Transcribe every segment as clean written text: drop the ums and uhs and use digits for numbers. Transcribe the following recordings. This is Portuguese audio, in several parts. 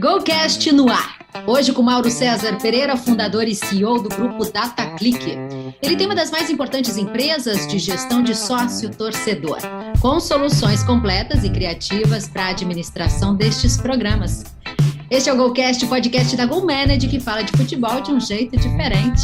GoCast no ar. Hoje com Mauro César Pereira, fundador e CEO do grupo DataClick. Ele tem uma das mais importantes empresas de gestão de sócio-torcedor, com soluções completas e criativas para a administração destes programas. Este é o GoCast, podcast da GoManage, que fala de futebol de um jeito diferente.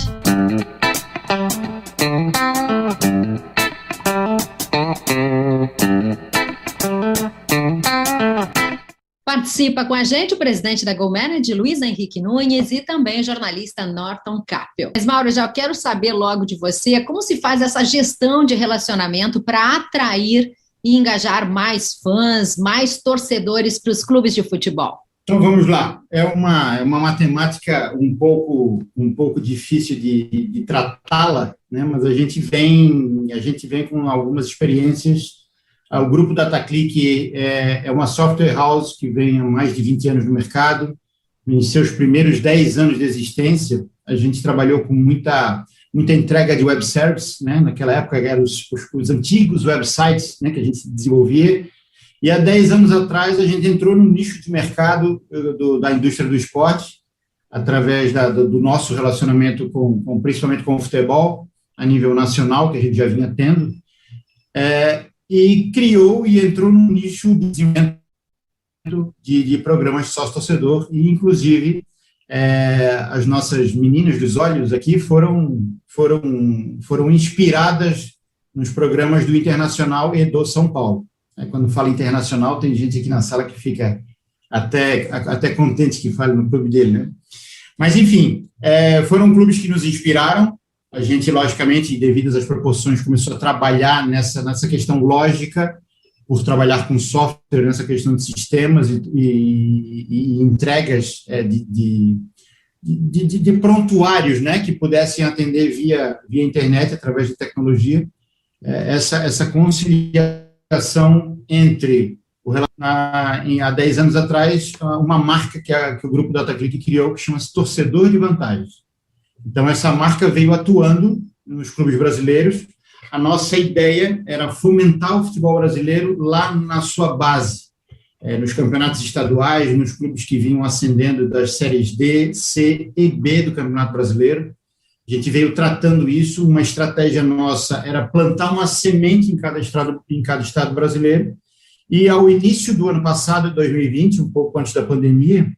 Participa com a gente o presidente da GoManage, Luiz Henrique Nunes, e também o jornalista Norton Capel. Mas, Mauro, já quero saber logo de você como se faz essa gestão de relacionamento para atrair e engajar mais fãs, mais torcedores para os clubes de futebol. Então vamos lá. É uma matemática um pouco difícil de tratá-la, né? Mas a gente vem com algumas experiências. O grupo DataClick é uma software house que vem há mais de 20 anos no mercado. Em seus primeiros 10 anos de existência, a gente trabalhou com muita entrega de web service, né? Naquela época eram os antigos websites, né, que a gente desenvolvia. E há 10 anos atrás a gente entrou no nicho de mercado da indústria do esporte, através do nosso relacionamento principalmente com o futebol, a nível nacional, que a gente já vinha tendo. E criou e entrou no nicho de desenvolvimento de programas de sócio-torcedor, e inclusive as nossas meninas dos olhos aqui foram inspiradas nos programas do Internacional e do São Paulo. Quando fala internacional, tem gente aqui na sala que fica até contente que fale no clube dele, né? Mas, enfim, foram clubes que nos inspiraram. A gente, logicamente, devido às proporções, começou a trabalhar nessa questão lógica, por trabalhar com software, nessa questão de sistemas e entregas de prontuários, né, que pudessem atender via internet, através de tecnologia, essa conciliação entre, há 10 anos atrás, uma marca que o grupo DataClick criou, que chama-se Torcedor de Vantagens. Então, essa marca veio atuando nos clubes brasileiros. A nossa ideia era fomentar o futebol brasileiro lá na sua base, nos campeonatos estaduais, nos clubes que vinham ascendendo das séries D, C e B do Campeonato Brasileiro. A gente veio tratando isso. Uma estratégia nossa era plantar uma semente em cada estado brasileiro. E, ao início do ano passado, 2020, um pouco antes da pandemia,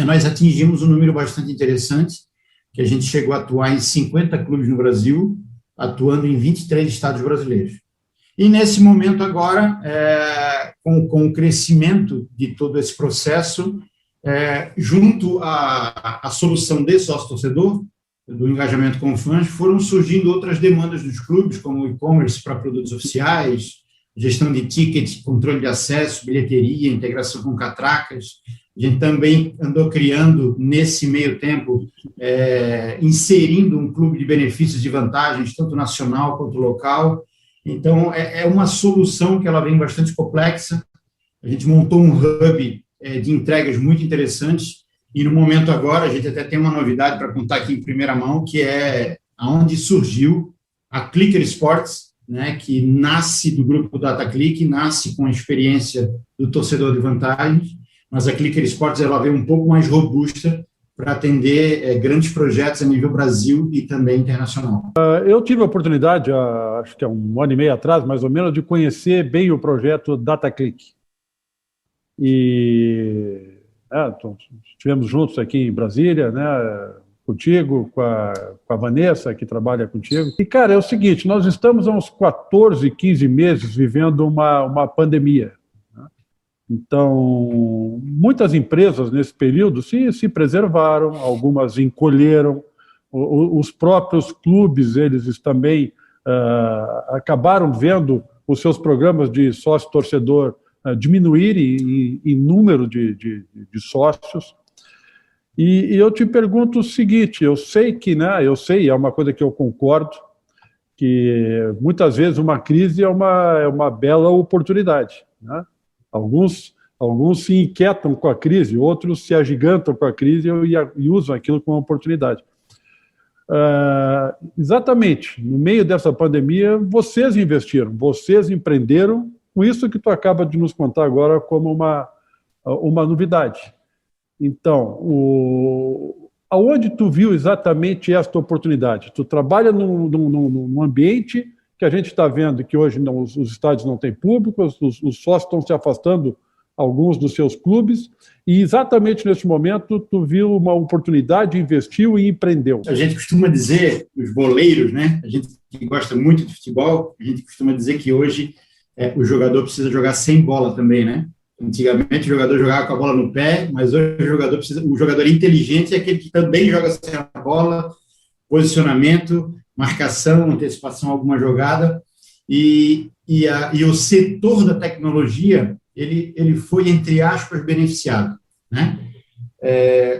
nós atingimos um número bastante interessante, que a gente chegou a atuar em 50 clubes no Brasil, atuando em 23 estados brasileiros. E, nesse momento agora, com o crescimento de todo esse processo, junto à solução de sócio-torcedor, do engajamento com fãs, foram surgindo outras demandas dos clubes, como e-commerce para produtos oficiais, gestão de tickets, controle de acesso, bilheteria, integração com catracas. A gente também andou criando, nesse meio tempo, inserindo um clube de benefícios e vantagens, tanto nacional quanto local. Então, é uma solução que ela vem bastante complexa. A gente montou um hub de entregas muito interessantes, e no momento agora a gente até tem uma novidade para contar aqui em primeira mão, que é onde surgiu a Clicker Sports, né, que nasce do grupo DataClick, nasce com a experiência do torcedor de vantagens, mas a Clicker Sports ela veio um pouco mais robusta para atender grandes projetos a nível Brasil e também internacional. Eu tive a oportunidade, acho que há um ano e meio atrás, mais ou menos, de conhecer bem o projeto DataClick. E estivemos juntos aqui em Brasília, né, contigo, com a Vanessa, que trabalha contigo. E, cara, é o seguinte, nós estamos há uns 14, 15 meses vivendo uma pandemia. Então, muitas empresas nesse período se preservaram, algumas encolheram, os próprios clubes, eles também acabaram vendo os seus programas de sócio-torcedor diminuírem em número de sócios. E eu te pergunto o seguinte, eu sei, é uma coisa que eu concordo, que muitas vezes uma crise é uma bela oportunidade, né? Alguns se inquietam com a crise, outros se agigantam com a crise e usam aquilo como oportunidade. Exatamente, no meio dessa pandemia, vocês investiram, vocês empreenderam com isso que tu acaba de nos contar agora como uma novidade. Então, aonde tu viu exatamente esta oportunidade? Tu trabalha num ambiente que a gente está vendo que hoje os estádios não têm público, os sócios estão se afastando, alguns dos seus clubes, e exatamente nesse momento tu viu uma oportunidade, investiu e empreendeu. A gente costuma dizer, os boleiros, né? A gente que gosta muito de futebol, a gente costuma dizer que hoje o jogador precisa jogar sem bola também, né? Antigamente o jogador jogava com a bola no pé, mas hoje o jogador inteligente é aquele que também joga sem a bola, posicionamento, marcação, antecipação a alguma jogada, e o setor da tecnologia, ele foi, entre aspas, beneficiado, né?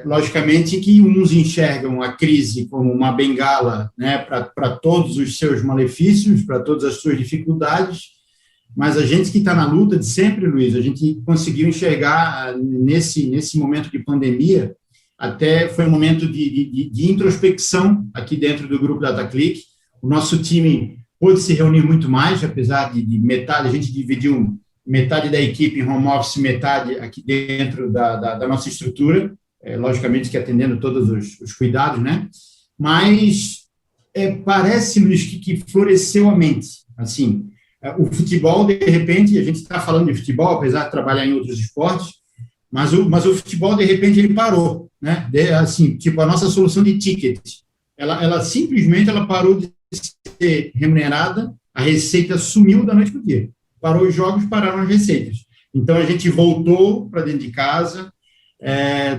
Logicamente que uns enxergam a crise como uma bengala, né, para todos os seus malefícios, para todas as suas dificuldades, mas a gente que está na luta de sempre, Luiz, a gente conseguiu enxergar nesse momento de pandemia, até foi um momento de introspecção aqui dentro do grupo DataClick. O nosso time pôde se reunir muito mais, apesar de metade, a gente dividiu metade da equipe em home office, metade aqui dentro da nossa estrutura, logicamente que atendendo todos os cuidados, né? Mas parece, Luiz, que floresceu a mente, assim. O futebol, de repente, a gente está falando de futebol, apesar de trabalhar em outros esportes, mas o futebol, de repente, ele parou, né? Assim, tipo, a nossa solução de ticket, ela simplesmente parou de ser remunerada, a receita sumiu da noite para o dia. Parou os jogos, pararam as receitas. Então, a gente voltou para dentro de casa,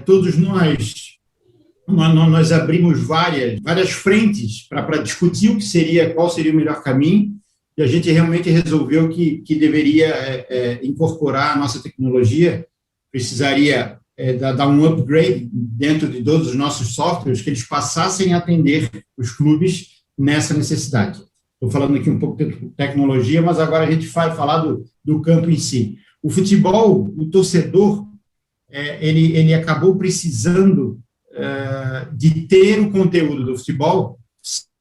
todos nós abrimos várias frentes para discutir qual seria o melhor caminho, e a gente realmente resolveu que deveria incorporar a nossa tecnologia, precisaria dar um upgrade dentro de todos os nossos softwares, que eles passassem a atender os clubes nessa necessidade. Estou falando aqui um pouco de tecnologia, mas agora a gente vai falar do campo em si. O futebol, o torcedor, ele acabou precisando de ter o conteúdo do futebol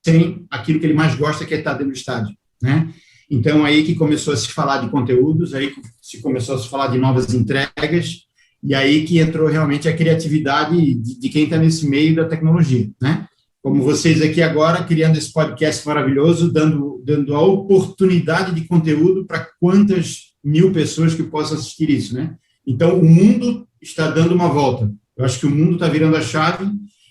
sem aquilo que ele mais gosta, que é estar dentro do estádio, né? Então, aí que começou a se falar de conteúdos, aí que se começou a se falar de novas entregas, e aí que entrou realmente a criatividade de quem está nesse meio da tecnologia, né? Como vocês aqui agora, criando esse podcast maravilhoso, dando a oportunidade de conteúdo para quantas mil pessoas que possam assistir isso, né? Então, o mundo está dando uma volta. Eu acho que o mundo está virando a chave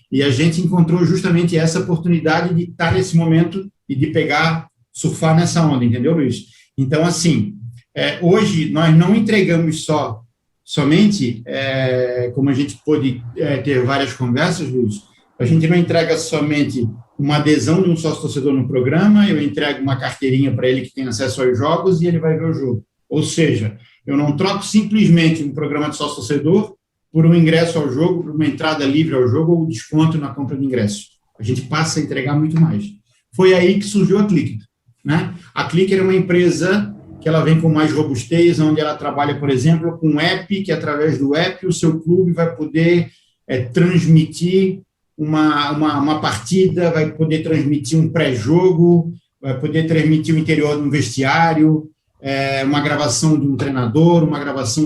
e a gente encontrou justamente essa oportunidade de estar nesse momento e de surfar nessa onda, entendeu, Luiz? Então, assim, hoje nós não entregamos somente, como a gente pôde ter várias conversas, Luiz, a gente não entrega somente uma adesão de um sócio-torcedor no programa, eu entrego uma carteirinha para ele que tem acesso aos jogos e ele vai ver o jogo. Ou seja, eu não troco simplesmente um programa de sócio-torcedor por um ingresso ao jogo, por uma entrada livre ao jogo ou desconto na compra de ingressos. A gente passa a entregar muito mais. Foi aí que surgiu a Clicker, né? A Clicker é uma empresa que ela vem com mais robustez, onde ela trabalha, por exemplo, com um app, que através do app o seu clube vai poder transmitir uma partida, vai poder transmitir um pré-jogo, vai poder transmitir o interior de um vestiário, uma gravação de um treinador, uma gravação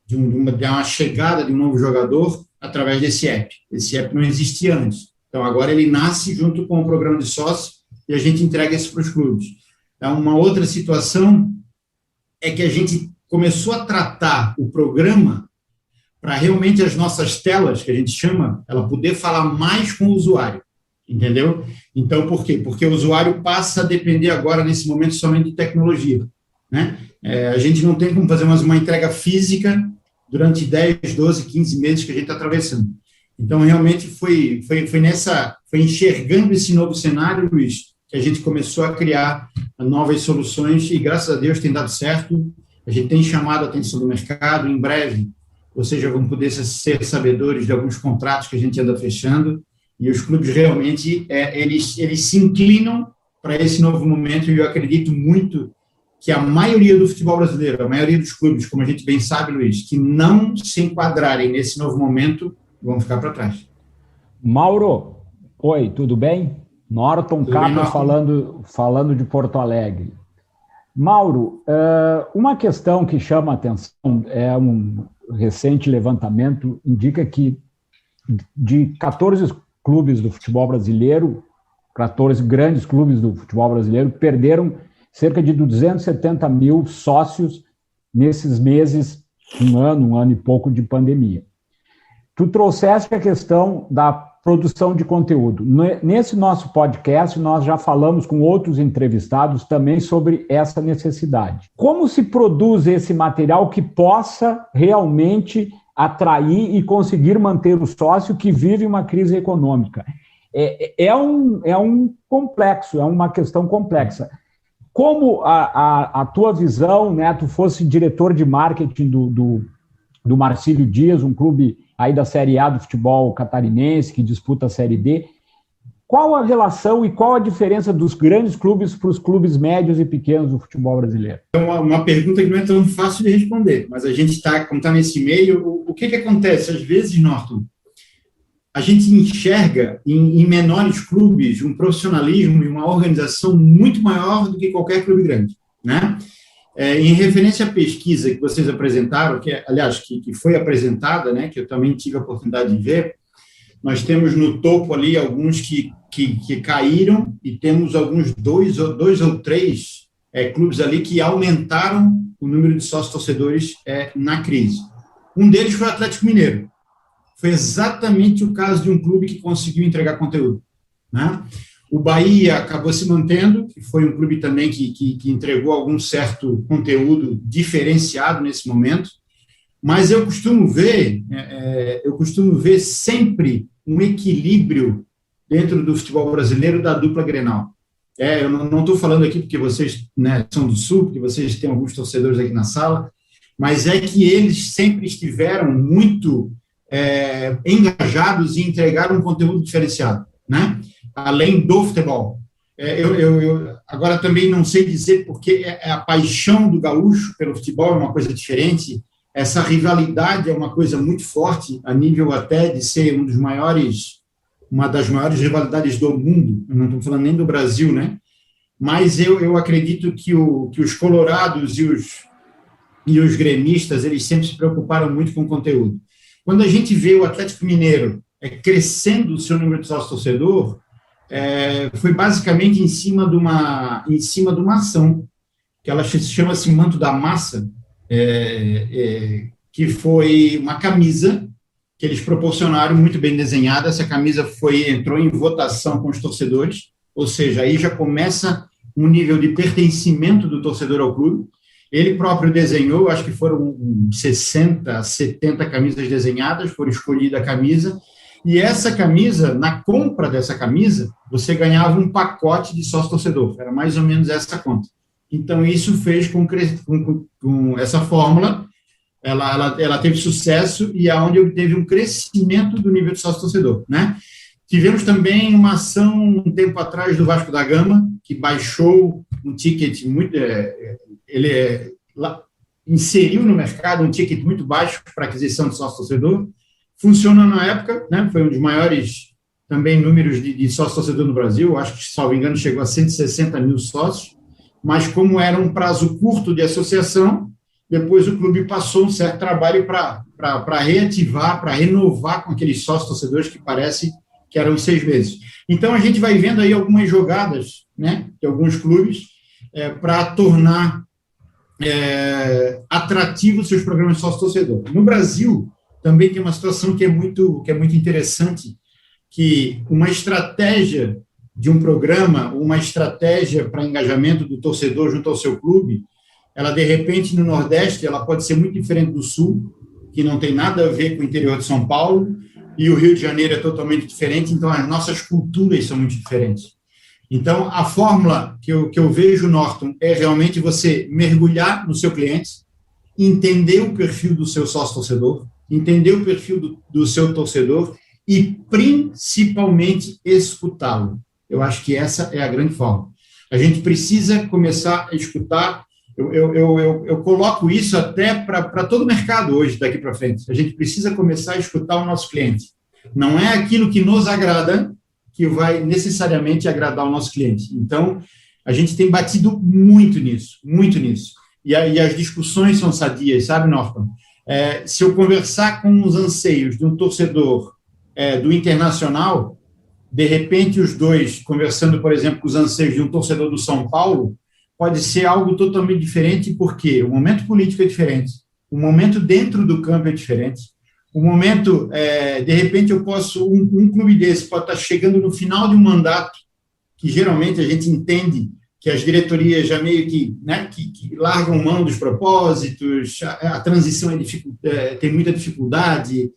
de uma chegada de um novo jogador através desse app. Esse app não existia antes. Então, agora ele nasce junto com o programa de sócio e a gente entrega isso para os clubes. Então, uma outra situação é que a gente começou a tratar o programa para realmente as nossas telas, que a gente chama, ela poder falar mais com o usuário, entendeu? Então, por quê? Porque o usuário passa a depender agora, nesse momento, somente de tecnologia, né? A gente não tem como fazer uma entrega física durante 10, 12, 15 meses que a gente está atravessando. Então, realmente, foi enxergando esse novo cenário, Luiz, que a gente começou a criar novas soluções e, graças a Deus, tem dado certo. A gente tem chamado a atenção do mercado. Em breve, ou seja, vão poder ser sabedores de alguns contratos que a gente anda fechando, e os clubes realmente, eles se inclinam para esse novo momento, e eu acredito muito que a maioria do futebol brasileiro, a maioria dos clubes, como a gente bem sabe, Luiz, que não se enquadrarem nesse novo momento, vão ficar para trás. Mauro, oi, tudo bem? Norton Cato falando de Porto Alegre. Mauro, uma questão que chama a atenção recente levantamento indica que de 14 clubes do futebol brasileiro, 14 grandes clubes do futebol brasileiro, perderam cerca de 270 mil sócios nesses meses, um ano e pouco de pandemia. Tu trouxeste a questão da produção de conteúdo. Nesse nosso podcast, nós já falamos com outros entrevistados também sobre essa necessidade. Como se produz esse material que possa realmente atrair e conseguir manter o sócio que vive uma crise econômica? É um complexo, é uma questão complexa. Como a tua visão, né, tu fosse diretor de marketing do Marcílio Dias, um clube aí da Série A do futebol catarinense, que disputa a Série D, qual a relação e qual a diferença dos grandes clubes para os clubes médios e pequenos do futebol brasileiro? É uma pergunta que não é tão fácil de responder, mas a gente está, como está nesse meio, o que acontece? Às vezes, Norton, a gente enxerga em menores clubes um profissionalismo e uma organização muito maior do que qualquer clube grande, né? Em referência à pesquisa que vocês apresentaram, que foi apresentada, né, que eu também tive a oportunidade de ver, nós temos no topo ali alguns que caíram e temos alguns dois ou três clubes ali que aumentaram o número de sócios-torcedores na crise. Um deles foi o Atlético Mineiro. Foi exatamente o caso de um clube que conseguiu entregar conteúdo, né? O Bahia acabou se mantendo, que foi um clube também que entregou algum certo conteúdo diferenciado nesse momento, mas eu costumo ver sempre um equilíbrio dentro do futebol brasileiro da dupla Grenal. Eu não estou falando aqui porque vocês, né, são do Sul, porque vocês têm alguns torcedores aqui na sala, mas é que eles sempre estiveram muito engajados em entregar um conteúdo diferenciado, né? Além do futebol. Eu agora também não sei dizer porque a paixão do gaúcho pelo futebol é uma coisa diferente, essa rivalidade é uma coisa muito forte, a nível até de ser uma das maiores rivalidades do mundo, eu não estou falando nem do Brasil, né? Mas eu acredito que os colorados e os gremistas, eles sempre se preocuparam muito com o conteúdo. Quando a gente vê o Atlético Mineiro crescendo o seu número de sócio-torcedor, foi basicamente em cima de uma ação, que ela chama-se Manto da Massa, que foi uma camisa que eles proporcionaram, muito bem desenhada. Essa camisa entrou em votação com os torcedores, ou seja, aí já começa um nível de pertencimento do torcedor ao clube. Ele próprio desenhou, acho que foram 60, 70 camisas desenhadas, foram escolhida a camisa, e essa camisa, na compra dessa camisa, você ganhava um pacote de sócio-torcedor, era mais ou menos essa conta. Então, isso fez com essa fórmula, ela teve sucesso e aonde teve um crescimento do nível de sócio-torcedor, né? Tivemos também uma ação um tempo atrás do Vasco da Gama, que baixou um ticket muito... inseriu no mercado um ticket muito baixo para aquisição de sócio-torcedor. Funcionou na época, né? Foi um dos maiores também números de sócio-torcedor no Brasil, acho que, se não me engano, chegou a 160 mil sócios, mas como era um prazo curto de associação, depois o clube passou um certo trabalho para reativar, para renovar com aqueles sócios-torcedores que parece que eram 6 meses. Então, a gente vai vendo aí algumas jogadas, né, de alguns clubes para tornar atrativos seus programas de sócio-torcedor. No Brasil, também tem uma situação que é muito interessante, que uma estratégia de um programa, uma estratégia para engajamento do torcedor junto ao seu clube, ela, de repente, no Nordeste, ela pode ser muito diferente do Sul, que não tem nada a ver com o interior de São Paulo, e o Rio de Janeiro é totalmente diferente, então as nossas culturas são muito diferentes. Então, a fórmula que eu vejo, Norton, é realmente você mergulhar no seu cliente, entender o perfil do seu sócio-torcedor, entender o perfil do seu torcedor e, principalmente, escutá-lo. Eu acho que essa é a grande forma. A gente precisa começar a escutar. Eu coloco isso até para todo o mercado hoje, daqui para frente. A gente precisa começar a escutar o nosso cliente. Não é aquilo que nos agrada que vai necessariamente agradar o nosso cliente. Então, a gente tem batido muito nisso, muito nisso. E as discussões são sadias, sabe, Norton? Se eu conversar com os anseios de um torcedor do Internacional, de repente os dois, conversando, por exemplo, com os anseios de um torcedor do São Paulo, pode ser algo totalmente diferente, porque o momento político é diferente, o momento dentro do campo é diferente, o momento, de repente eu posso, um clube desse pode estar chegando no final de um mandato, que geralmente a gente entende que as diretorias já meio que, né, que largam mão dos propósitos, a transição tem muita dificuldade,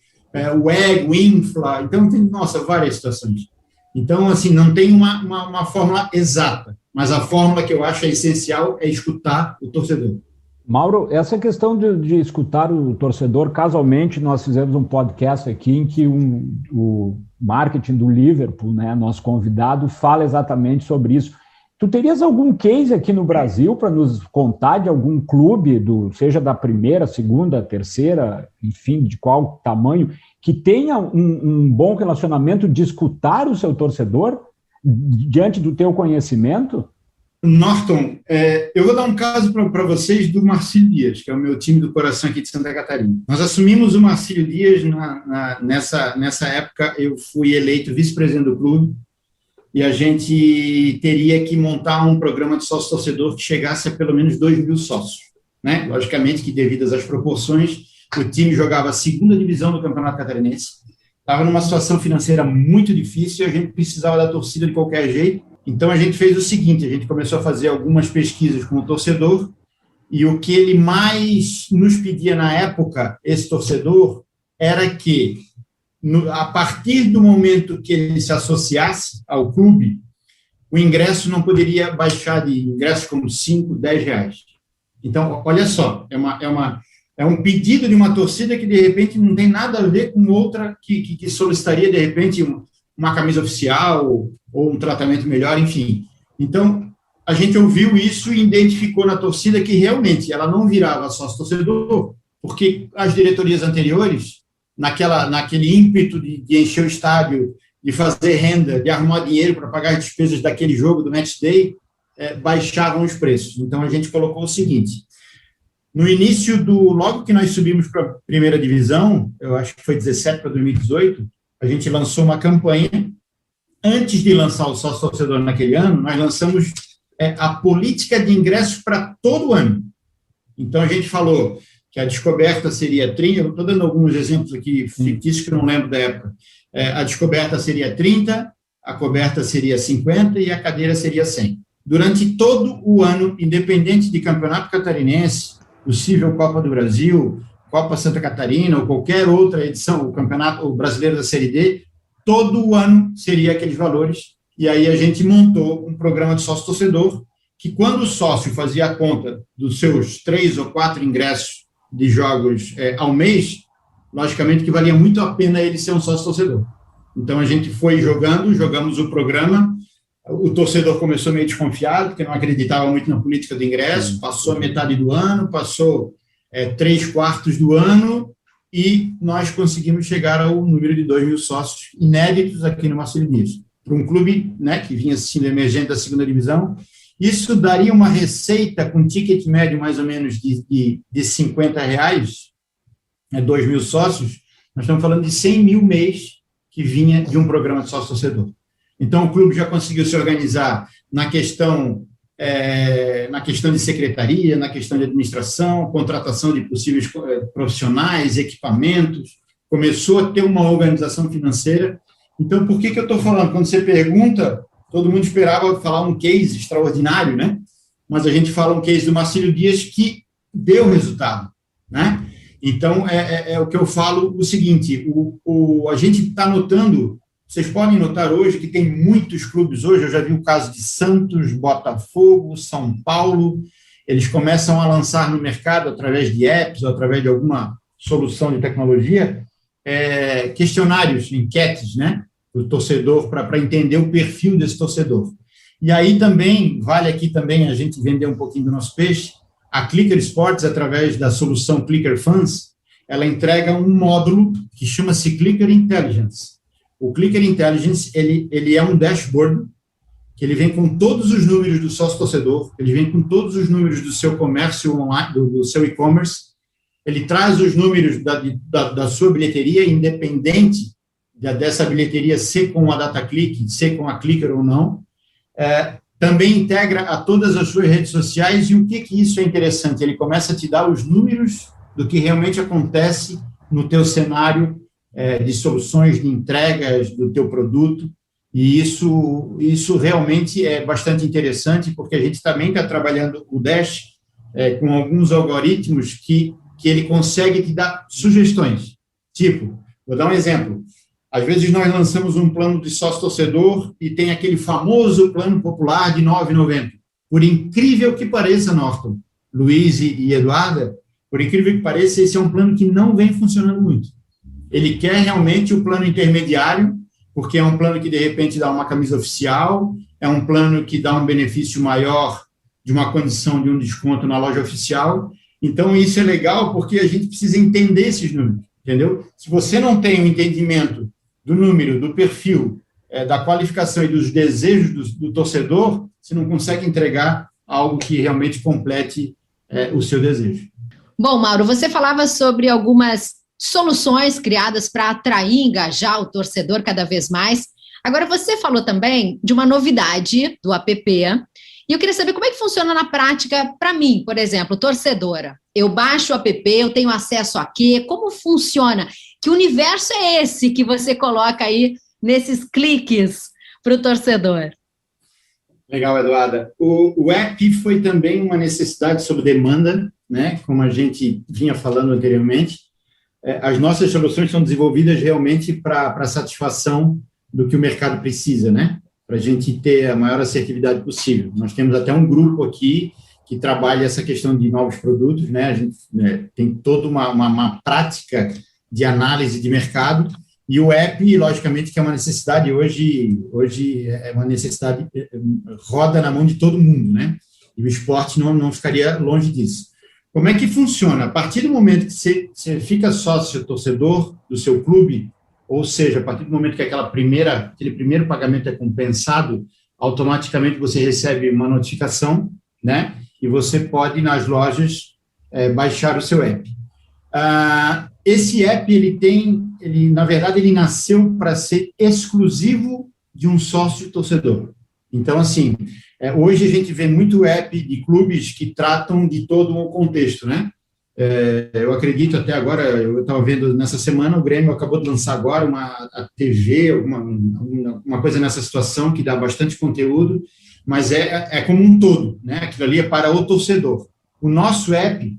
o ego infla, então tem, várias situações. Então, assim, não tem uma fórmula exata, mas a fórmula que eu acho essencial é escutar o torcedor. Mauro, essa questão de escutar o torcedor, casualmente nós fizemos um podcast aqui em que o marketing do Liverpool, né, nosso convidado, fala exatamente sobre isso. Tu terias algum case aqui no Brasil para nos contar de algum clube, seja da primeira, segunda, terceira, enfim, de qual tamanho, que tenha um bom relacionamento de escutar o seu torcedor diante do teu conhecimento? Norton, eu vou dar um caso para vocês do Marcílio Dias, que é o meu time do coração aqui de Santa Catarina. Nós assumimos o Marcílio Dias, nessa época eu fui eleito vice-presidente do clube, e a gente teria que montar um programa de sócio-torcedor que chegasse a pelo menos 2.000 sócios. Né? Logicamente que, devido às proporções, o time jogava a segunda divisão do Campeonato Catarinense, estava numa situação financeira muito difícil, a gente precisava da torcida de qualquer jeito. Então, a gente fez o seguinte, a gente começou a fazer algumas pesquisas com o torcedor, e o que ele mais nos pedia na época, esse torcedor, era que, a partir do momento que ele se associasse ao clube, o ingresso não poderia baixar de ingressos como 5, 10 reais. Então, olha só, é um pedido de uma torcida que, de repente, não tem nada a ver com outra que solicitaria, de repente, uma camisa oficial ou um tratamento melhor, enfim. Então, a gente ouviu isso e identificou na torcida que, realmente, ela não virava sócio-torcedor, porque as diretorias anteriores, naquele ímpeto de encher o estádio, de fazer renda, de arrumar dinheiro para pagar as despesas daquele jogo, do match day, baixavam os preços. Então, a gente colocou o seguinte: no início logo que nós subimos para a primeira divisão, eu acho que foi 17 para 2018, a gente lançou uma campanha. Antes de lançar o sócio-torcedor naquele ano, nós lançamos a política de ingressos para todo o ano. Então, a gente falou que a descoberta seria 30, eu estou dando alguns exemplos aqui fictícios que eu não lembro da época. A descoberta seria 30, a coberta seria 50 e a cadeira seria 100. Durante todo o ano, independente de Campeonato Catarinense, possível Copa do Brasil, Copa Santa Catarina ou qualquer outra edição, o Campeonato Brasileiro da Série D, todo o ano seria aqueles valores, e aí a gente montou um programa de sócio-torcedor, que quando o sócio fazia a conta dos seus 3 ou 4 ingressos de jogos ao mês, logicamente que valia muito a pena ele ser um sócio-torcedor. Então a gente foi jogamos o programa, o torcedor começou meio desconfiado, porque não acreditava muito na política do ingresso, passou a metade do ano, passou 3/4 do ano, e nós conseguimos chegar ao número de 2.000 sócios inéditos aqui no Marcílio Dias. Para um clube, né, que vinha assistindo emergente da segunda divisão, isso daria uma receita com ticket médio mais ou menos de R$50, 2.000 sócios, nós estamos falando de 100 mil mês que vinha de um programa de sócio-torcedor. Então, o clube já conseguiu se organizar na questão de secretaria, na questão de administração, contratação de possíveis profissionais, equipamentos, começou a ter uma organização financeira. Então, por que eu estou falando? Quando você pergunta, todo mundo esperava falar um case extraordinário, né? Mas a gente fala um case do Marcílio Dias que deu resultado, né? Então, o que eu falo o seguinte, a gente está notando, vocês podem notar hoje que tem muitos clubes hoje, eu já vi o caso de Santos, Botafogo, São Paulo, eles começam a lançar no mercado, através de apps, ou através de alguma solução de tecnologia, questionários, enquetes, né, do torcedor, para entender o perfil desse torcedor. E aí também, vale aqui também a gente vender um pouquinho do nosso peixe, a Clicker Sports, através da solução Clicker Fans, ela entrega um módulo que chama-se Clicker Intelligence. O Clicker Intelligence, ele é um dashboard que ele vem com todos os números do sócio-torcedor, ele vem com todos os números do seu comércio online, do seu e-commerce, ele traz os números da sua bilheteria, independente dessa bilheteria ser com a DataClick, ser com a Clicker ou não. Também integra a todas as suas redes sociais, e o que isso é interessante? Ele começa a te dar os números do que realmente acontece no teu cenário de soluções de entregas do teu produto, e isso realmente é bastante interessante, porque a gente também está trabalhando o Dash com alguns algoritmos que ele consegue te dar sugestões. Tipo, vou dar um exemplo. Às vezes nós lançamos um plano de sócio-torcedor e tem aquele famoso plano popular de R$ 9,90. Por incrível que pareça, Norton, Luiz e Eduarda, por incrível que pareça, esse é um plano que não vem funcionando muito. Ele quer realmente o plano intermediário, porque é um plano que, de repente, dá uma camisa oficial, é um plano que dá um benefício maior de uma condição de um desconto na loja oficial. Então, isso é legal porque a gente precisa entender esses números, entendeu? Se você não tem o entendimento do número, do perfil, da qualificação e dos desejos do torcedor, você não consegue entregar algo que realmente complete o seu desejo. Bom, Mauro, você falava sobre algumas soluções criadas para atrair e engajar o torcedor cada vez mais. Agora, você falou também de uma novidade do app, e eu queria saber como é que funciona na prática para mim, por exemplo, torcedora. Eu baixo o app, eu tenho acesso a quê? Como funciona? Que universo é esse que você coloca aí nesses cliques para o torcedor? Legal, Eduarda. O app foi também uma necessidade sob demanda, né? Como a gente vinha falando anteriormente. As nossas soluções são desenvolvidas realmente para satisfação do que o mercado precisa, né? Para a gente ter a maior assertividade possível. Nós temos até um grupo aqui que trabalha essa questão de novos produtos, né? A gente tem toda uma prática de análise de mercado, e o app, logicamente, que é uma necessidade hoje é uma necessidade, roda na mão de todo mundo, né? E o esporte não ficaria longe disso. Como é que funciona? A partir do momento que você fica sócio torcedor do seu clube, ou seja, a partir do momento que aquele primeiro pagamento é compensado, automaticamente você recebe uma notificação, né? E você pode, nas lojas, baixar o seu app. Esse app, na verdade, ele nasceu para ser exclusivo de um sócio torcedor. Então, assim, hoje a gente vê muito app de clubes que tratam de todo o contexto, né? Eu acredito até agora, eu estava vendo nessa semana, o Grêmio acabou de lançar agora a TV, uma coisa nessa situação que dá bastante conteúdo, mas é como um todo, né? Aquilo ali é para o torcedor. O nosso app,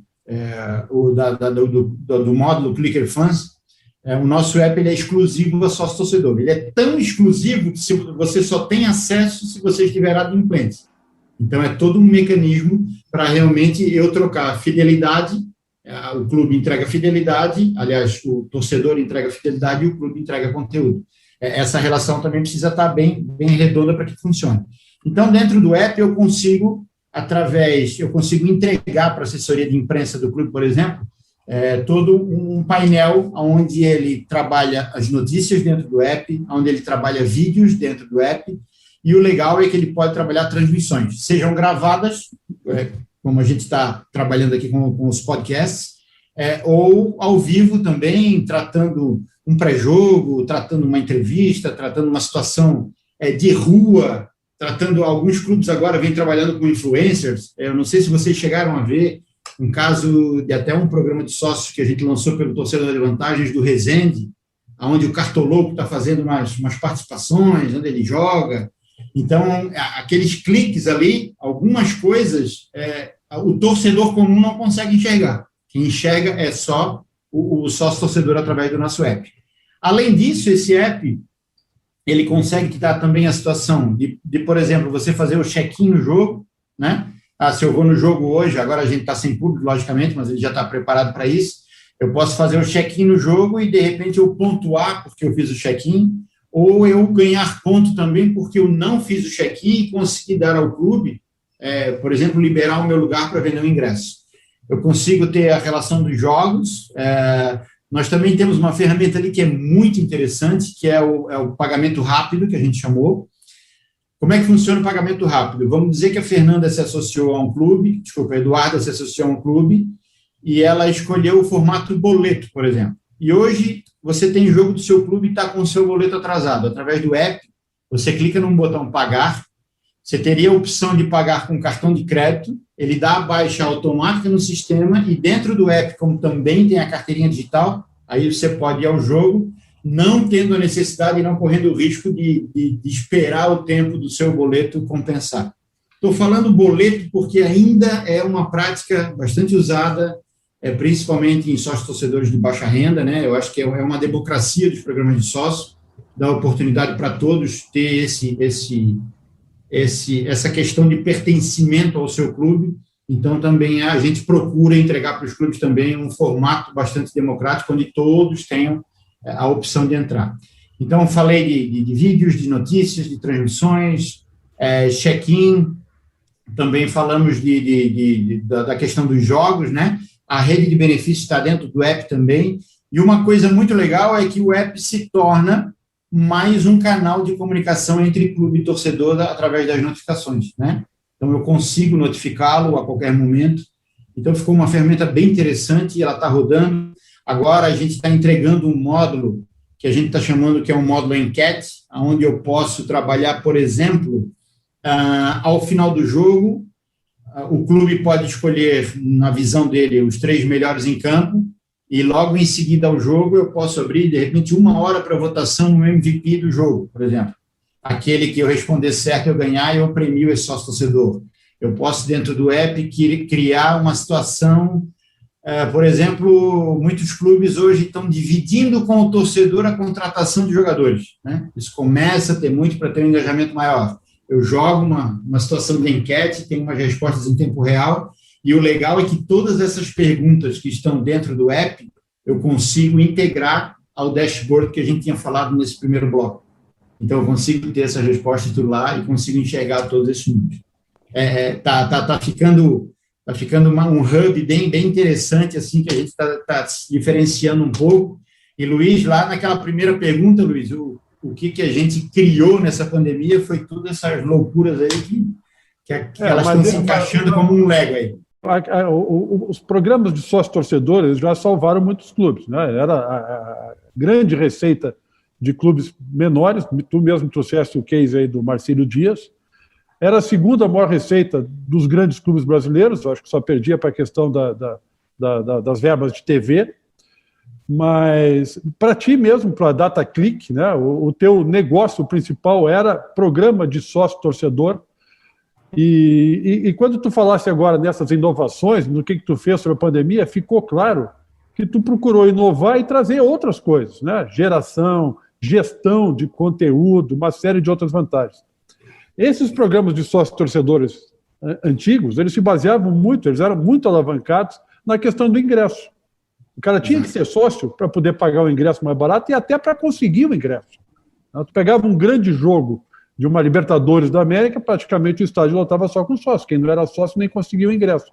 do módulo Clicker Fans, o nosso app ele é exclusivo a sócio torcedor. Ele é tão exclusivo que você só tem acesso se você estiver adimplente. Então, é todo um mecanismo para realmente eu trocar fidelidade, o clube entrega fidelidade, aliás, o torcedor entrega fidelidade e o clube entrega conteúdo. Essa relação também precisa estar bem redonda para que funcione. Então, dentro do app, eu consigo entregar para a assessoria de imprensa do clube, por exemplo, todo um painel onde ele trabalha as notícias dentro do app, onde ele trabalha vídeos dentro do app, e o legal é que ele pode trabalhar transmissões, sejam gravadas, como a gente está trabalhando aqui com os podcasts, ou ao vivo também, tratando um pré-jogo, tratando uma entrevista, tratando uma situação de rua, tratando alguns clubes agora vêm trabalhando com influencers. Eu não sei se vocês chegaram a ver um caso de até um programa de sócios que a gente lançou pelo Torcedor de Vantagens do Resende, onde o Cartoloco está fazendo umas participações, onde ele joga. Então, aqueles cliques ali, algumas coisas, o torcedor comum não consegue enxergar. Quem enxerga é só o sócio-torcedor através do nosso app. Além disso, esse app, ele consegue te dar também a situação de, por exemplo, você fazer o check-in no jogo, né? Se eu vou no jogo hoje, agora a gente está sem público, logicamente, mas ele já está preparado para isso, eu posso fazer o check-in no jogo e, de repente, eu pontuar porque eu fiz o check-in, ou eu ganhar ponto também porque eu não fiz o check-in e consegui dar ao clube, por exemplo, liberar o meu lugar para vender o ingresso. Eu consigo ter a relação dos jogos. Nós também temos uma ferramenta ali que é muito interessante, que é o pagamento rápido, que a gente chamou. Como é que funciona o pagamento rápido? Vamos dizer que a Fernanda se associou a um clube, a Eduarda se associou a um clube, e ela escolheu o formato boleto, por exemplo. E hoje você tem jogo do seu clube e está com o seu boleto atrasado. Através do app, você clica no botão pagar, você teria a opção de pagar com cartão de crédito, ele dá a baixa automática no sistema e dentro do app, como também tem a carteirinha digital, aí você pode ir ao jogo, não tendo a necessidade e não correndo o risco de esperar o tempo do seu boleto compensar. Estou falando boleto porque ainda é uma prática bastante usada, principalmente em sócios torcedores de baixa renda, né? Eu acho que é uma democracia dos programas de sócio, dá oportunidade para todos ter essa questão de pertencimento ao seu clube. Então, também a gente procura entregar para os clubes também um formato bastante democrático, onde todos tenham a opção de entrar. Então, falei de vídeos, de notícias, de transmissões, check-in, também falamos da questão dos jogos, né? A rede de benefícios está dentro do app também, e uma coisa muito legal é que o app se torna mais um canal de comunicação entre clube e torcedor através das notificações, né? Então, eu consigo notificá-lo a qualquer momento. Então, ficou uma ferramenta bem interessante e ela está rodando. Agora, a gente está entregando um módulo que a gente está chamando que é um módulo enquete, onde eu posso trabalhar, por exemplo, ao final do jogo, o clube pode escolher, na visão dele, os 3 melhores em campo, e logo em seguida ao jogo eu posso abrir, de repente, 1 hora para votação no MVP do jogo, por exemplo. Aquele que eu responder certo, eu ganhar, eu premio esse sócio-torcedor. Eu posso, dentro do app, criar uma situação, por exemplo, muitos clubes hoje estão dividindo com o torcedor a contratação de jogadores, né? Isso começa a ter muito para ter um engajamento maior. Eu jogo uma situação de enquete, tenho umas respostas em tempo real, e o legal é que todas essas perguntas que estão dentro do app, eu consigo integrar ao dashboard que a gente tinha falado nesse primeiro bloco. Então, eu consigo ter essas respostas tudo lá e consigo enxergar todos esses números. Tá ficando um hub bem interessante, assim, que a gente está se diferenciando um pouco. E, Luiz, lá naquela primeira pergunta, Luiz, o que a gente criou nessa pandemia foi todas essas loucuras aí que elas estão se encaixando como um Lego aí. Os programas de sócio-torcedores já salvaram muitos clubes, né? Era a grande receita de clubes menores, tu mesmo trouxeste o case aí do Marcílio Dias, era a segunda maior receita dos grandes clubes brasileiros, eu acho que só perdia para a questão das verbas de TV, mas para ti mesmo, para a DataClick, né, o teu negócio principal era programa de sócio-torcedor, e quando tu falasse agora nessas inovações, no que tu fez sobre a pandemia, ficou claro que tu procurou inovar e trazer outras coisas, né, gestão de conteúdo, uma série de outras vantagens. Esses programas de sócio-torcedores antigos, eles se baseavam muito, eles eram muito alavancados na questão do ingresso. O cara tinha que ser sócio para poder pagar o ingresso mais barato e até para conseguir o ingresso. Tu pegava um grande jogo de uma Libertadores da América, praticamente o estádio lotava só com sócio. Quem não era sócio nem conseguia o ingresso.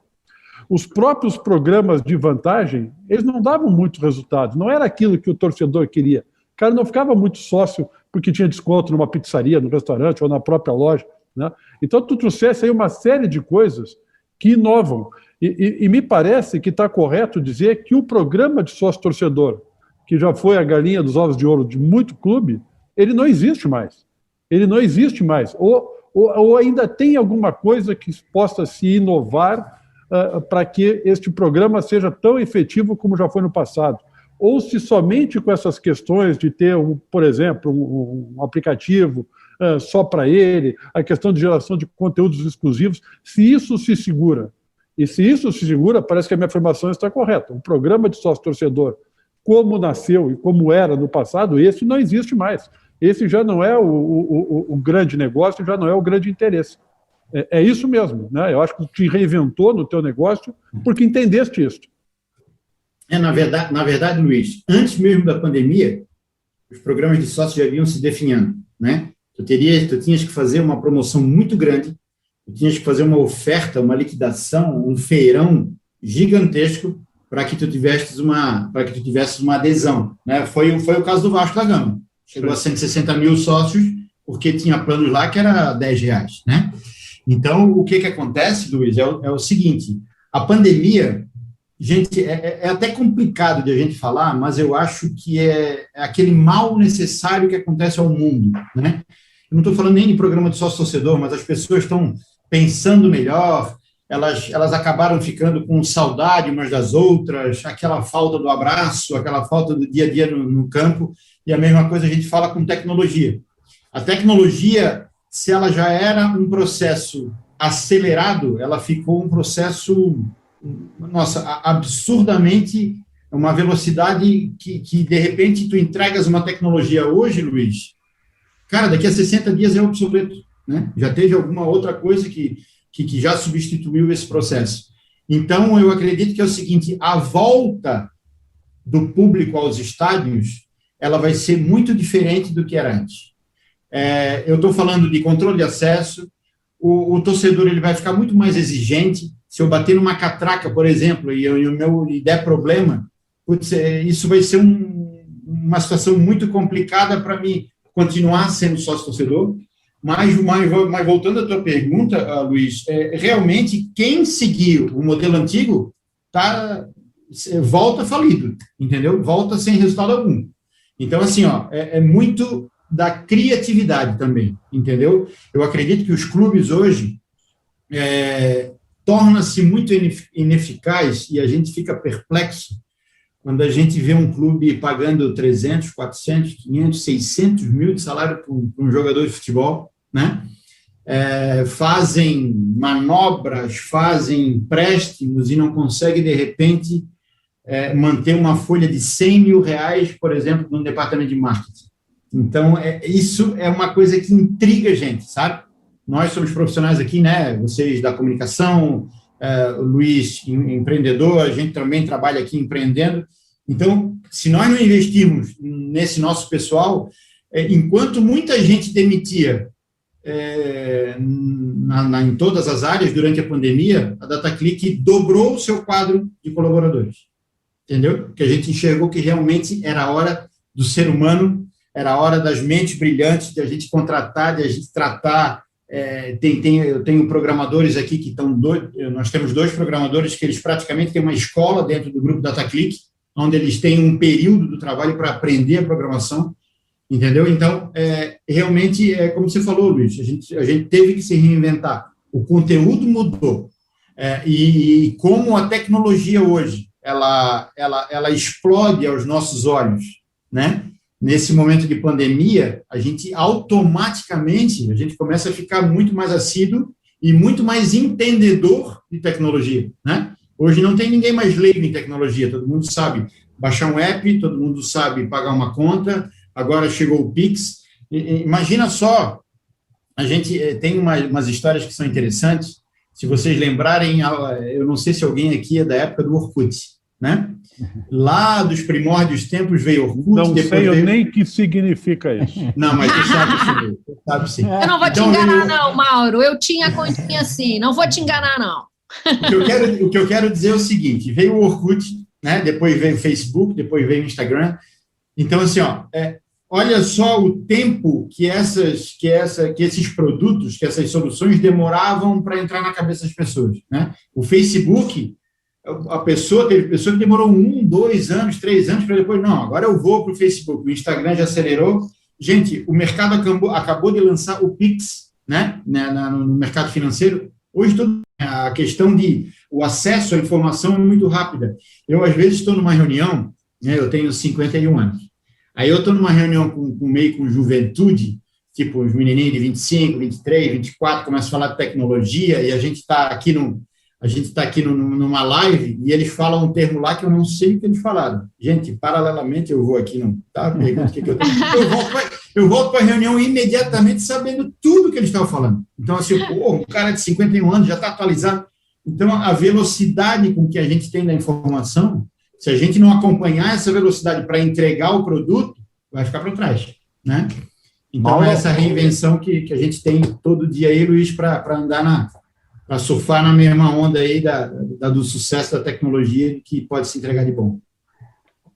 Os próprios programas de vantagem, eles não davam muito resultado. Não era aquilo que o torcedor queria. O cara não ficava muito sócio porque tinha desconto numa pizzaria, no restaurante ou na própria loja, né? Então, tu trouxesse aí uma série de coisas que inovam. E me parece que está correto dizer que o programa de sócio-torcedor, que já foi a galinha dos ovos de ouro de muito clube, ele não existe mais. Ele não existe mais. Ou ainda tem alguma coisa que possa se inovar para que este programa seja tão efetivo como já foi no passado. Ou se somente com essas questões de ter, por exemplo, um aplicativo só para ele, a questão de geração de conteúdos exclusivos, se isso se segura. E se isso se segura, parece que a minha afirmação está correta. O programa de sócio-torcedor, como nasceu e como era no passado, esse não existe mais. Esse já não é o grande negócio, já não é o grande interesse. É isso mesmo, né? Eu acho que tu te reinventou no teu negócio porque entendeste isso. Na verdade, Luiz, antes mesmo da pandemia, os programas de sócio já vinham se definhando, né? Tu tinhas que fazer uma promoção muito grande, tu tinhas que fazer uma oferta, uma liquidação, um feirão gigantesco para que tu tivesses uma adesão, né? Foi o caso do Vasco da Gama. Chegou a 160 mil sócios, porque tinha planos lá que era R$10, né? Então, o que acontece, Luiz, é o seguinte, a pandemia, Gente, é até complicado de a gente falar, mas eu acho que é aquele mal necessário que acontece ao mundo, né? Eu não estou falando nem de programa de sócio-torcedor, mas as pessoas estão pensando melhor, elas acabaram ficando com saudade umas das outras, aquela falta do abraço, aquela falta do dia a dia no campo, e a mesma coisa a gente fala com tecnologia. A tecnologia, se ela já era um processo acelerado, ela ficou um processo, nossa, absurdamente, uma velocidade que de repente, tu entregas uma tecnologia hoje, Luiz, cara, daqui a 60 dias é obsoleto, né? Já teve alguma outra coisa que já substituiu esse processo. Então, eu acredito que é o seguinte, a volta do público aos estádios, ela vai ser muito diferente do que era antes. Eu estou falando de controle de acesso, o torcedor ele vai ficar muito mais exigente. Se eu bater numa catraca, por exemplo, e der problema, putz, isso vai ser uma situação muito complicada para mim continuar sendo sócio-torcedor. Mas voltando à tua pergunta, Luiz, realmente quem seguir o modelo antigo volta falido, entendeu? Volta sem resultado algum. Então, assim, é muito da criatividade também, entendeu? Eu acredito que os clubes hoje tornam-se muito ineficaz e a gente fica perplexo quando a gente vê um clube pagando 300, 400, 500, 600 mil de salário para um jogador de futebol, né? Fazem manobras, fazem empréstimos e não conseguem, de repente, manter uma folha de 100 mil reais, por exemplo, no departamento de marketing. Então, isso é uma coisa que intriga a gente, sabe? Nós somos profissionais aqui, né? Vocês da comunicação, o Luiz, empreendedor, a gente também trabalha aqui empreendendo. Então, se nós não investirmos nesse nosso pessoal, enquanto muita gente demitia em todas as áreas durante a pandemia, a DataClick dobrou o seu quadro de colaboradores, entendeu? Porque a gente enxergou que realmente era a hora do ser humano, era a hora das mentes brilhantes, de a gente contratar, de a gente tratar. Eu tenho programadores aqui que estão nós temos 2 programadores que eles praticamente têm uma escola dentro do grupo DataClick, onde eles têm um período do trabalho para aprender a programação, entendeu? Então, realmente, como você falou, Luiz, a gente teve que se reinventar. O conteúdo mudou. E como a tecnologia hoje, ela explode aos nossos olhos, né? Nesse momento de pandemia, a gente automaticamente, começa a ficar muito mais assíduo e muito mais entendedor de tecnologia, né? Hoje não tem ninguém mais leigo em tecnologia, todo mundo sabe baixar um app, todo mundo sabe pagar uma conta, agora chegou o Pix. Imagina só, a gente tem umas histórias que são interessantes, se vocês lembrarem, eu não sei se alguém aqui é da época do Orkut, né? Lá dos primórdios tempos veio Orkut. Não sei nem o que significa isso. Não, mas tu sabe sim. Eu não vou te enganar, não, Mauro. Eu tinha continha assim, não vou te enganar, não. O que eu quero dizer é o seguinte: veio o Orkut, né? Depois veio o Facebook, depois veio o Instagram. Então, assim, olha só o tempo que esses produtos, que essas soluções demoravam para entrar na cabeça das pessoas, né? O Facebook, teve pessoa que demorou 1, 2 anos, 3 anos para depois, não, agora eu vou para o Facebook. O Instagram já acelerou. Gente, o mercado acabou de lançar o Pix, né? No mercado financeiro. Hoje, a questão o acesso à informação é muito rápida. Eu, às vezes, estou numa reunião, né? Eu tenho 51 anos. Aí eu estou numa reunião com juventude, tipo os menininhos de 25, 23, 24, começam a falar de tecnologia, e a gente está aqui numa live, e eles falam um termo lá que eu não sei o que eles falaram. Gente, paralelamente, eu vou aqui, pergunta o que eu tenho. Eu volto para a reunião imediatamente sabendo tudo que eles estavam falando. Então, assim, um cara de 51 anos já está atualizado. Então, a velocidade com que a gente tem da informação, se a gente não acompanhar essa velocidade para entregar o produto, vai ficar para trás, né? Então, é essa reinvenção que a gente tem todo dia aí, Luiz, para andar para surfar na mesma onda aí do sucesso da tecnologia que pode se entregar de bom.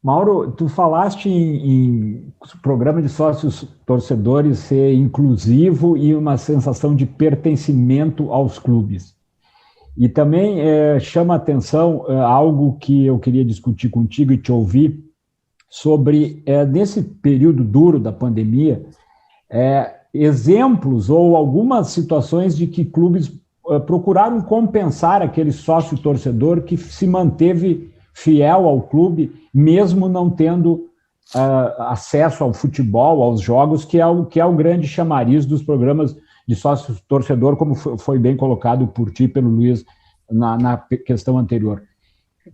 Mauro, tu falaste em programa de sócios torcedores ser inclusivo e uma sensação de pertencimento aos clubes. E também chama a atenção algo que eu queria discutir contigo e te ouvir sobre, nesse período duro da pandemia, exemplos ou algumas situações de que clubes procuraram compensar aquele sócio torcedor que se manteve fiel ao clube, mesmo não tendo acesso ao futebol, aos jogos, que é o grande chamariz dos programas de sócio torcedor, como foi bem colocado por ti e pelo Luiz na questão anterior.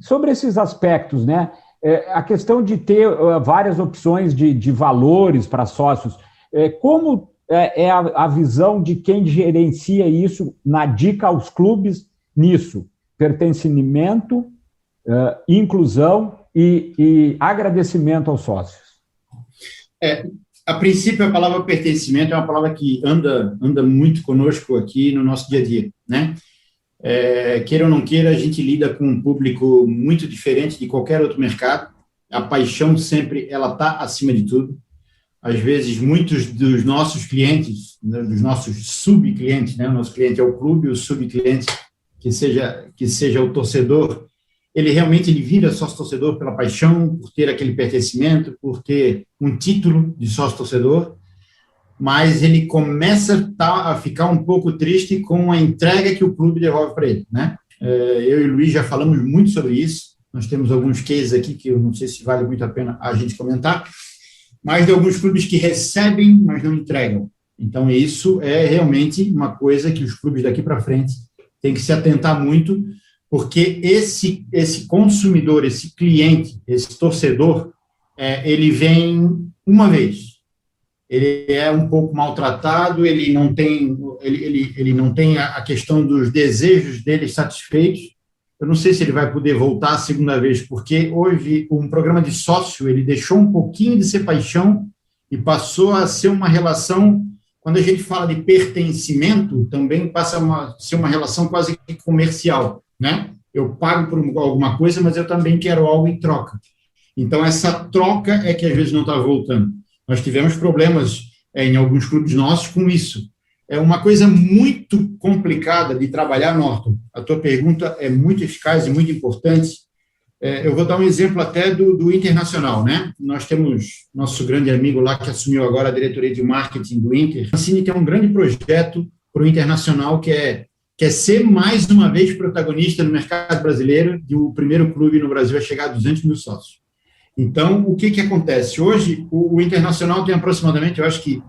Sobre esses aspectos, né? A questão de ter várias opções de valores para sócios, como é a visão de quem gerencia isso na dica aos clubes nisso? Pertencimento, inclusão e agradecimento aos sócios. A princípio, a palavra pertencimento é uma palavra que anda muito conosco aqui no nosso dia a dia, né? Queira ou não queira, a gente lida com um público muito diferente de qualquer outro mercado. A paixão sempre, ela está acima de tudo. Às vezes, muitos dos nossos clientes, dos nossos subclientes, né? O nosso cliente é o clube, o subcliente, que seja o torcedor, ele realmente vira sócio-torcedor pela paixão, por ter aquele pertencimento, por ter um título de sócio-torcedor, mas ele começa a ficar um pouco triste com a entrega que o clube devolve para ele, né? Eu e o Luiz já falamos muito sobre isso, nós temos alguns cases aqui que eu não sei se vale muito a pena a gente comentar, mas de alguns clubes que recebem, mas não entregam. Então, isso é realmente uma coisa que os clubes daqui para frente têm que se atentar muito, porque esse consumidor, esse cliente, esse torcedor, ele vem uma vez. Ele é um pouco maltratado, ele não tem a questão dos desejos dele satisfeitos. Eu não sei se ele vai poder voltar a segunda vez, porque hoje um programa de sócio, ele deixou um pouquinho de ser paixão e passou a ser uma relação, quando a gente fala de pertencimento, também passa a ser uma relação quase que comercial, né? Eu pago por alguma coisa, mas eu também quero algo em troca. Então, essa troca é que às vezes não está voltando. Nós tivemos problemas em alguns clubes nossos com isso. É uma coisa muito complicada de trabalhar, Norton. A tua pergunta é muito eficaz e muito importante. Eu vou dar um exemplo até do Internacional, né? Nós temos nosso grande amigo lá que assumiu agora a diretoria de marketing do Inter. A Cine tem um grande projeto para o Internacional que é ser mais uma vez protagonista no mercado brasileiro, e o primeiro clube no Brasil a chegar a 200 mil sócios. Então, o que acontece? Hoje, o Internacional tem aproximadamente, eu acho que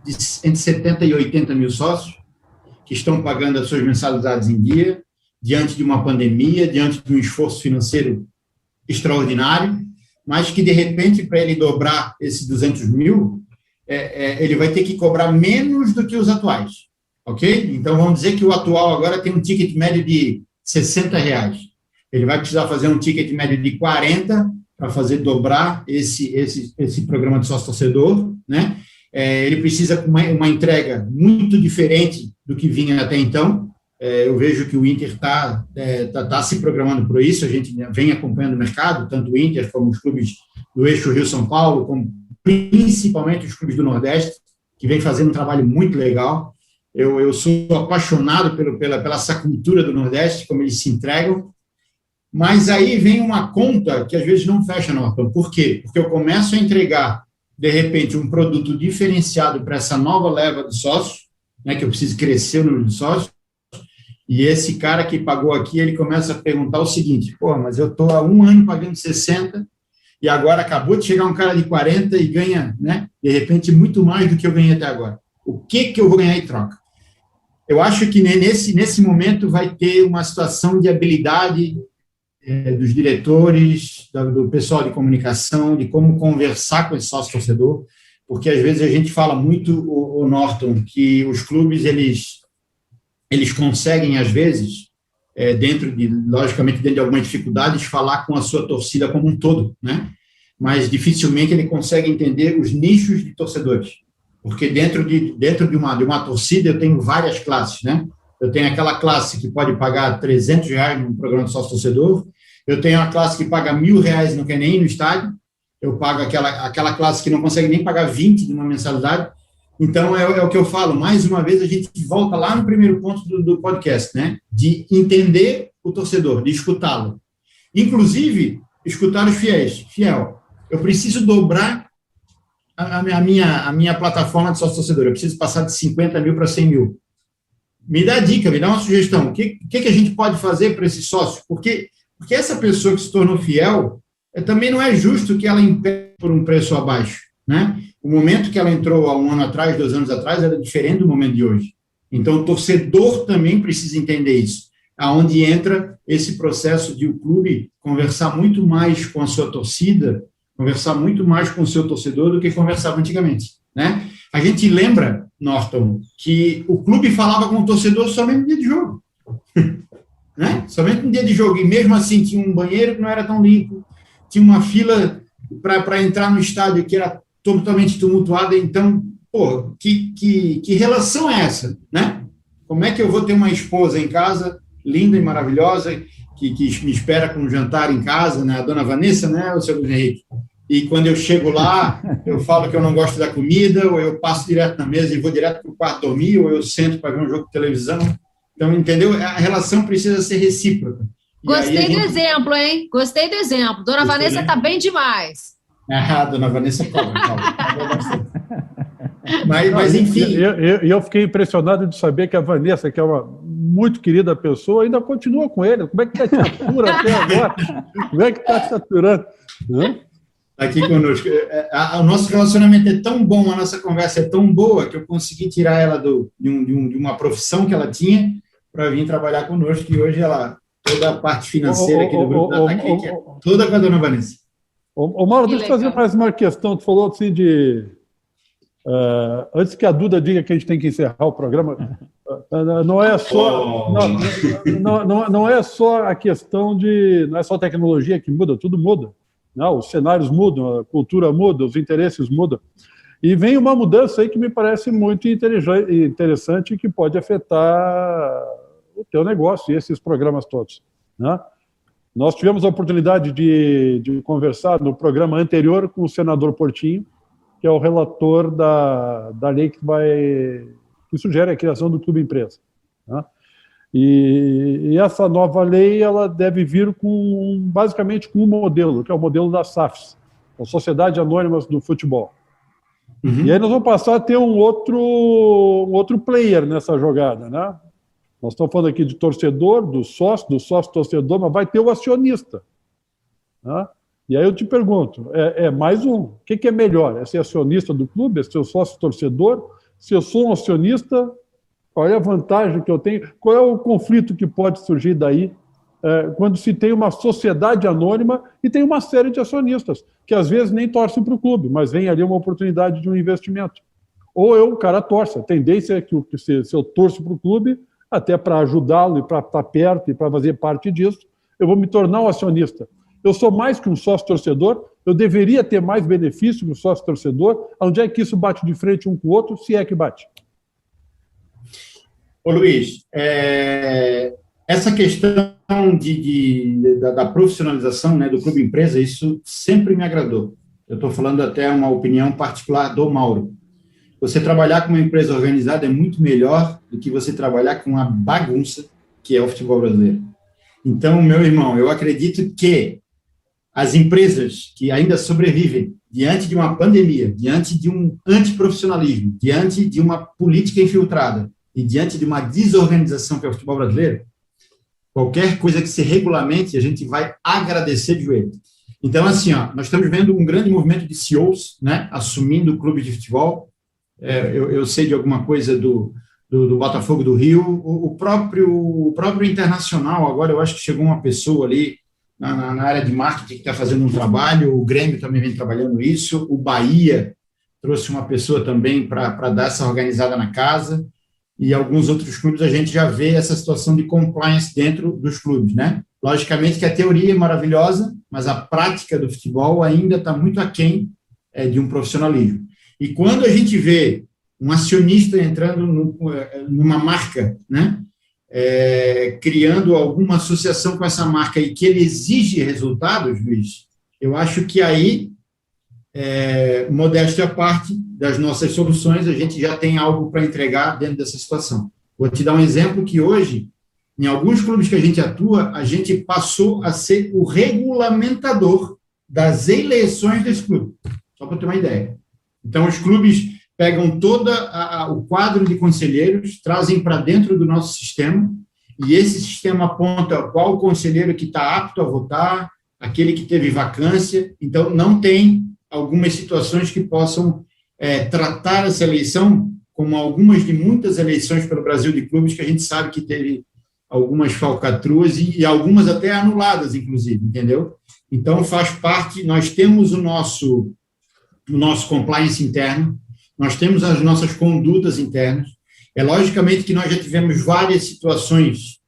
entre 70 e 80 mil sócios que estão pagando as suas mensalidades em dia, diante de uma pandemia, diante de um esforço financeiro extraordinário, mas que, de repente, para ele dobrar esses 200 mil, ele vai ter que cobrar menos do que os atuais. Ok? Então, vamos dizer que o atual agora tem um ticket médio de R$60. Ele vai precisar fazer um ticket médio de 40 para fazer dobrar esse programa de sócio-torcedor, né? Ele precisa de uma entrega muito diferente do que vinha até então. Eu vejo que o Inter está se programando por isso, a gente vem acompanhando o mercado, tanto o Inter como os clubes do eixo Rio-São Paulo, como principalmente os clubes do Nordeste, que vem fazendo um trabalho muito legal. Eu sou apaixonado pela essa cultura do Nordeste, como eles se entregam, mas aí vem uma conta que às vezes não fecha, Norton. Por quê? Porque eu começo a entregar, de repente, um produto diferenciado para essa nova leva de sócios, né, que eu preciso crescer o número de sócios, e esse cara que pagou aqui, ele começa a perguntar o seguinte: mas eu estou há 1 ano pagando 60, e agora acabou de chegar um cara de 40 e ganha, né, de repente, muito mais do que eu ganhei até agora. O que eu vou ganhar em troca? Eu acho que nesse momento vai ter uma situação de habilidade dos diretores, do pessoal de comunicação, de como conversar com esse sócio-torcedor, porque às vezes a gente fala muito, o Norton, que os clubes, eles conseguem, às vezes, logicamente, dentro de algumas dificuldades, falar com a sua torcida como um todo, né? Mas dificilmente ele consegue entender os nichos de torcedores. Porque dentro de uma torcida eu tenho várias classes, né? Eu tenho aquela classe que pode pagar R$300 num programa de sócio-torcedor, eu tenho a classe que paga R$1.000 e não quer nem ir no estádio, eu pago aquela classe que não consegue nem pagar 20 de uma mensalidade. Então, é o que eu falo, mais uma vez a gente volta lá no primeiro ponto do podcast, né? De entender o torcedor, de escutá-lo. Inclusive, escutar os fiel. Eu preciso dobrar a minha plataforma de sócio-torcedor. Eu preciso passar de 50 mil para 100 mil. Me dá dica, me dá uma sugestão. O que a gente pode fazer para esse sócio? Porque essa pessoa que se tornou fiel, também não é justo que ela impede por um preço abaixo, né? O momento que ela entrou há 1 ano atrás, 2 anos atrás, era diferente do momento de hoje. Então, o torcedor também precisa entender isso. Aonde entra esse processo de o clube conversar muito mais com a sua torcida, conversar muito mais com o seu torcedor do que conversava antigamente, né? A gente lembra, Norton, que o clube falava com o torcedor somente no dia de jogo, né? Somente no dia de jogo, e mesmo assim tinha um banheiro que não era tão limpo, tinha uma fila para entrar no estádio que era totalmente tumultuada. Então, pô, que relação é essa, né? Como é que eu vou ter uma esposa em casa, linda e maravilhosa, que me espera com um jantar em casa, né? A dona Vanessa, né, o seu Luiz Henrique? E quando eu chego lá, eu falo que eu não gosto da comida, ou eu passo direto na mesa e vou direto para o quarto dormir, ou eu sento para ver um jogo de televisão. Então, entendeu? A relação precisa ser recíproca. Gostei do exemplo, hein? Gostei do exemplo. Dona Vanessa está bem demais. Dona Vanessa cobra. Mas enfim... Eu fiquei impressionado de saber que a Vanessa, que é uma muito querida pessoa, ainda continua com ele. Como é que está te atura até agora? Como é que está te aturando? Aqui conosco. O nosso relacionamento é tão bom, a nossa conversa é tão boa, que eu consegui tirar ela de uma profissão que ela tinha para vir trabalhar conosco, e hoje toda a parte financeira aqui do grupo da Dataclick é toda com a dona Vanessa. Mauro, deixa eu fazer mais uma questão. Tu falou assim de... antes que a Duda diga que a gente tem que encerrar o programa, não é só não é só a questão de... Não é só a tecnologia que muda, tudo muda. Não, os cenários mudam, a cultura muda, os interesses mudam. E vem uma mudança aí que me parece muito interessante e que pode afetar o teu negócio e esses programas todos, né? Nós tivemos a oportunidade de conversar no programa anterior com o senador Portinho, que é o relator da lei que sugere a criação do Clube Empresa, né? E essa nova lei ela deve vir basicamente com um modelo, que é o modelo das SAFs, as Sociedades Anônimas do Futebol. Uhum. E aí nós vamos passar a ter um outro player nessa jogada, né? Nós estamos falando aqui de torcedor, do sócio torcedor, mas vai ter o acionista, né? E aí eu te pergunto, mais um, o que é melhor? É ser acionista do clube, é ser sócio torcedor? Se eu sou um acionista, qual é a vantagem que eu tenho? Qual é o conflito que pode surgir daí quando se tem uma sociedade anônima e tem uma série de acionistas, que às vezes nem torcem para o clube, mas vem ali uma oportunidade de um investimento. Ou o cara torce. A tendência é que se eu torço para o clube, até para ajudá-lo e para estar perto e para fazer parte disso, eu vou me tornar um acionista. Eu sou mais que um sócio-torcedor, eu deveria ter mais benefício que um sócio-torcedor. Onde é que isso bate de frente um com o outro, se é que bate? Ô Luiz, essa questão da profissionalização, né, do Clube Empresa, isso sempre me agradou. Eu estou falando até uma opinião particular do Mauro. Você trabalhar com uma empresa organizada é muito melhor do que você trabalhar com uma bagunça que é o futebol brasileiro. Então, meu irmão, eu acredito que as empresas que ainda sobrevivem diante de uma pandemia, diante de um antiprofissionalismo, diante de uma política infiltrada e diante de uma desorganização que é o futebol brasileiro, qualquer coisa que se regulamente, a gente vai agradecer de joelho. Então, assim, nós estamos vendo um grande movimento de CEOs, né, assumindo clubes de futebol. Eu sei de alguma coisa do Botafogo do Rio, o próprio Internacional, agora eu acho que chegou uma pessoa ali na área de marketing que está fazendo um trabalho, o Grêmio também vem trabalhando isso, o Bahia trouxe uma pessoa também para dar essa organizada na casa, e alguns outros clubes a gente já vê essa situação de compliance dentro dos clubes, né? Logicamente que a teoria é maravilhosa, mas a prática do futebol ainda está muito aquém de um profissionalismo. E quando a gente vê um acionista entrando numa marca, né, criando alguma associação com essa marca e que ele exige resultados, Luiz, eu acho que aí, modéstia à parte das nossas soluções, a gente já tem algo para entregar dentro dessa situação. Vou te dar um exemplo que hoje em alguns clubes que a gente atua, a gente passou a ser o regulamentador das eleições desse clube, só para ter uma ideia. Então, os clubes pegam todo o quadro de conselheiros, trazem para dentro do nosso sistema, e esse sistema aponta qual o conselheiro que está apto a votar, aquele que teve vacância. Então, não tem algumas situações que possam tratar essa eleição como algumas de muitas eleições pelo Brasil de clubes, que a gente sabe que teve algumas falcatruas e algumas até anuladas, inclusive, entendeu? Então, faz parte, nós temos o nosso compliance interno, nós temos as nossas condutas internas. Logicamente que nós já tivemos várias situações,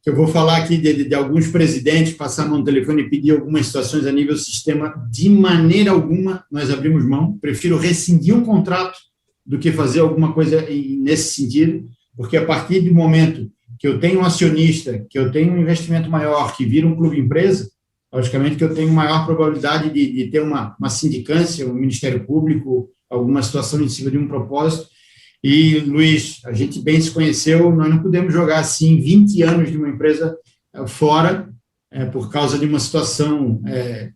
que eu vou falar aqui de alguns presidentes passando no telefone e pedir algumas situações a nível sistema. De maneira alguma nós abrimos mão, prefiro rescindir um contrato do que fazer alguma coisa nesse sentido, porque a partir do momento que eu tenho um acionista, que eu tenho um investimento maior, que vira um clube-empresa, logicamente que eu tenho maior probabilidade de ter uma sindicância, um Ministério Público, alguma situação em cima de um propósito. E, Luiz, a gente bem se conheceu, nós não podemos jogar assim 20 anos de uma empresa fora por causa de uma situação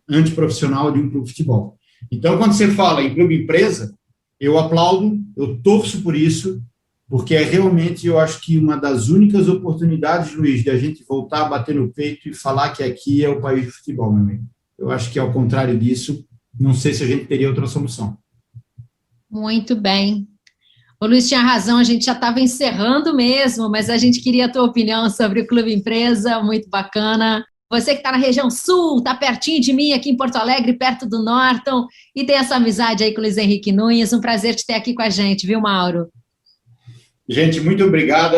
antiprofissional de um clube de futebol. Então, quando você fala em clube-empresa, eu aplaudo, eu torço por isso, porque realmente, eu acho que uma das únicas oportunidades, Luiz, de a gente voltar a bater no peito e falar que aqui é o país do futebol, meu amigo. Eu acho que, ao contrário disso, não sei se a gente teria outra solução. Muito bem. O Luiz tinha razão, a gente já estava encerrando mesmo, mas a gente queria a tua opinião sobre o Clube Empresa, muito bacana. Você que está na região sul, está pertinho de mim, aqui em Porto Alegre, perto do Norton, e tem essa amizade aí com o Luiz Henrique Nunes, um prazer te ter aqui com a gente, viu, Mauro? Gente, muito obrigado,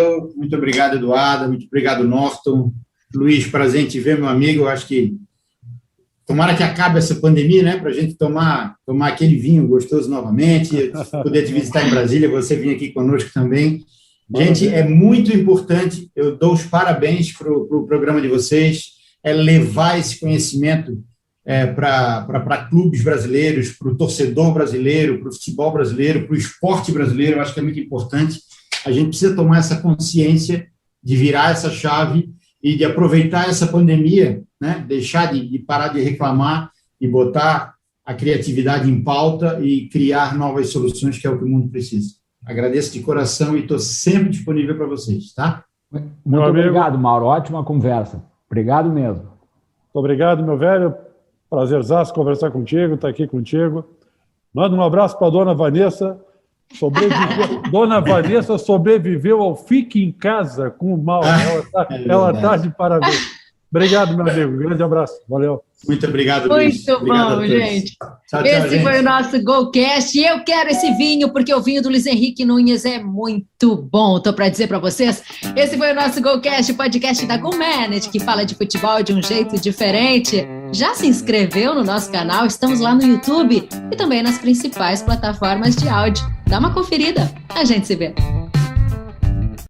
Eduardo, muito obrigado, Norton. Luiz, prazer em te ver, meu amigo. Eu acho que tomara que acabe essa pandemia, né, para a gente tomar aquele vinho gostoso novamente, poder te visitar em Brasília, você vir aqui conosco também. Gente, é muito importante, eu dou os parabéns para o programa de vocês, levar esse conhecimento para clubes brasileiros, para o torcedor brasileiro, para o futebol brasileiro, para o esporte brasileiro. Eu acho que é muito importante. A gente precisa tomar essa consciência de virar essa chave e de aproveitar essa pandemia, né? Deixar de parar de reclamar e botar a criatividade em pauta e criar novas soluções, que é o que o mundo precisa. Agradeço de coração e estou sempre disponível para vocês, tá? Muito obrigado, Mauro. Ótima conversa. Obrigado mesmo. Muito obrigado, meu velho. Prazerzaço conversar contigo, estar aqui contigo. Manda um abraço para a dona Vanessa. Dona Vanessa sobreviveu ao Fique em Casa com o Mauro. Ela está de parabéns. Obrigado, meu amigo. Grande abraço. Valeu. Muito obrigado, Luiz. Muito bom, gente. Tchau, esse gente. Foi o nosso Golcast. E eu quero esse vinho, porque o vinho do Luiz Henrique Nunes é muito bom. Estou para dizer para vocês. Esse foi o nosso Golcast, podcast da GoManage, que fala de futebol de um jeito diferente. Já se inscreveu no nosso canal? Estamos lá no YouTube e também nas principais plataformas de áudio. Dá uma conferida. A gente se vê.